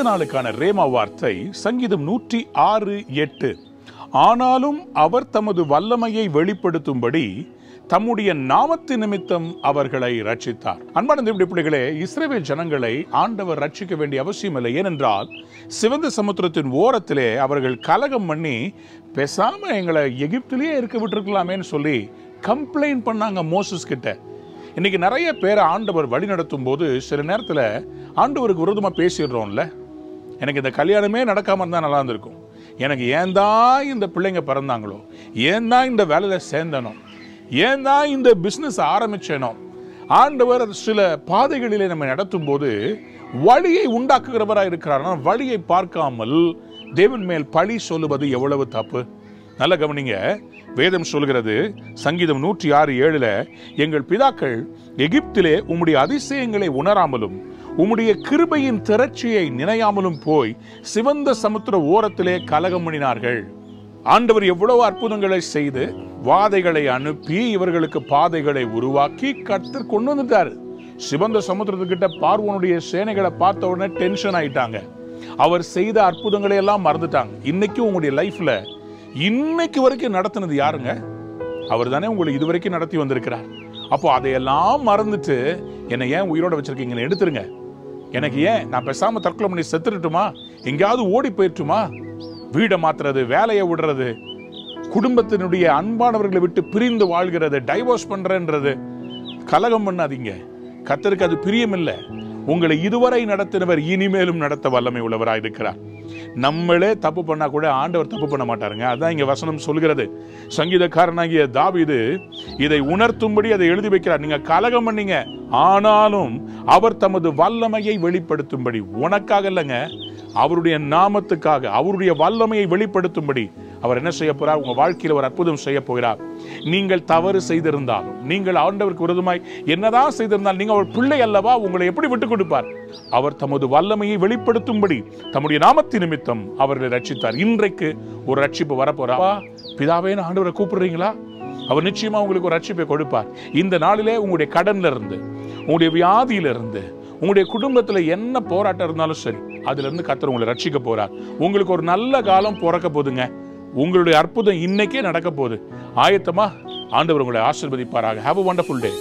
நாளுக்கான ரேமா வார்த்தை சங்கீதம் 106:8. ஆனாலும் அவர் தமது வல்லமையை வெளிப்படுத்தும்படி தம்முடைய நாமத்து நிமித்தம் அவர்களை ரட்சித்தார். அன்பான தேவனுடைய பிள்ளைகளே, இஸ்ரவேல் ஜனங்களை ஆண்டவர் ரட்சிக்க வேண்டிய அவசியம் இல்லை. ஏனென்றால் சிவந்த சமுத்திரத்தின் ஓரத்திலே அவர்கள் கலகம் பண்ணி பேசாம எங்களை எகிப்திலேயே இருக்க விட்டுருக்கலாமேன்னு சொல்லி கம்ப்ளைண்ட் பண்ணாங்க மோசஸ் கிட்ட. இன்னைக்கு நிறைய பேரை ஆண்டவர் வழி நடத்தும் போது சில நேரத்தில் ஆண்டவருக்கு விரோதமாக பேசிடுறோம்ல. எனக்கு இந்த கல்யாணமே நடக்காம இருந்தால் நல்லா இருந்திருக்கும், எனக்கு ஏன் தான் இந்த பிள்ளைங்க பிறந்தாங்களோ, ஏன் தான் இந்த வேலையில் சேர்ந்தனோ, ஏன் தான் இந்த பிஸ்னஸ் ஆரம்பிச்சேனோ. ஆண்டவர் சில பாதைகளிலே நம்ம நடத்தும் போது வழியை உண்டாக்குகிறவராக இருக்கிறார். வழியை பார்க்காமல் தேவன் மேல் பழி சொல்லுவது எவ்வளவு தப்பு. நல்ல கவனிங்க, வேதம் சொல்கிறது சங்கீதம் 106:7, எங்கள் பிதாக்கள் எகிப்திலே உம்முடைய அதிசயங்களை உணராமலும் உம்முடைய கிருபையின் திரட்சியை நினையாமலும் போய் சிவந்த சமுத்திர ஓரத்திலே கலகம் பண்ணினார்கள். ஆண்டவர் எவ்வளவு அற்புதங்களை செய்து வாதைகளை அனுப்பி இவர்களுக்கு பாதைகளை உருவாக்கி கர்த்தர் கொண்டு வந்துட்டாரு. சிவந்த சமுத்திரத்துக்கிட்ட பார்வோனுடைய சேனைகளை பார்த்த உடனே டென்ஷன் ஆயிட்டாங்க. அவர் செய்த அற்புதங்களை எல்லாம் மறந்துட்டாங்க. இன்னைக்கு உங்களுடைய லைஃப்ல இன்னைக்கு வரைக்கும் நடத்தினது யாருங்க? அவர் தானே உங்களை இதுவரைக்கும் நடத்தி வந்திருக்கிறார். அப்போ அதையெல்லாம் மறந்துட்டு என்னை ஏன் உயிரோட வச்சிருக்கீங்கன்னு எடுத்துருங்க. எனக்கு ஏன் நான் பேசாம தற்கொலை பண்ணி செத்துட்டுமா, எங்கேயாவது ஓடி போயிட்டுமா, வீடை மாத்துறது, வேலையை விடுறது, குடும்பத்தினுடைய அன்பானவர்களை விட்டு பிரிந்து வாழ்கிறது, டைவோர்ஸ் பண்றன்றது, கலகம் பண்ணாதீங்க. கர்த்தருக்கு அது பிரியம் இல்லை. உங்களை இதுவரை நடத்தினவர் இனிமேலும் நடத்த வல்லமை உள்ளவராக இருக்கிறார். நம்மளே தப்பு பண்ணா கூட ஆண்டவர் தப்பு பண்ண மாட்டாருங்க. அதான் இங்க வசனம் சொல்கிறது. சங்கீதக்காரனாகிய தாவீது இதை உணர்த்தும்படி அதை எழுதி வைக்கிறார். நீங்க கலகம் பண்ணீங்க, ஆனாலும் அவர் தமது வல்லமையை வெளிப்படுத்தும்படி, உனக்காக இல்லைங்க, அவருடைய நாமத்துக்காக, அவருடைய வல்லமையை வெளிப்படுத்தும்படி அவர் என்ன செய்ய போறார்? உங்க வாழ்க்கையில் ஒரு அற்புதம் செய்ய போகிறார். நீங்கள் தவறு செய்திருந்தாலும், நீங்கள் ஆண்டவருக்கு விரோதமாய் என்னதான் செய்திருந்தாலும், நீங்க அவர் பிள்ளை அல்லவா, உங்களை எப்படி விட்டுக் கொடுப்பார்? அவர் தமது வல்லமையை வெளிப்படுத்தும்படி தம்முடைய நாமத்தின் நிமித்தம் அவர்களை ரட்சித்தார். இன்றைக்கு ஒரு ரட்சிப்பு வரப்போறா. பிதாவே ஆண்டவரை கூப்பிடுறீங்களா? அவர் நிச்சயமா உங்களுக்கு ஒரு ரட்சிப்பை கொடுப்பார். இந்த நாளிலே உங்களுடைய கடன்ல இருந்து, உங்களுடைய வியாதியில இருந்து, உங்களுடைய குடும்பத்துல என்ன போராட்டம் இருந்தாலும் சரி, அதுல இருந்து கர்த்தர் உங்களை ரட்சிக்க போறார். உங்களுக்கு ஒரு நல்ல காலம் பிறக்க போதுங்க. உங்களுடைய அற்புதம் இன்னைக்கே நடக்க போகுது. ஆயத்தமா? ஆண்டவர் உங்களை ஆசீர்வதிப்பாராக. Have a wonderful day.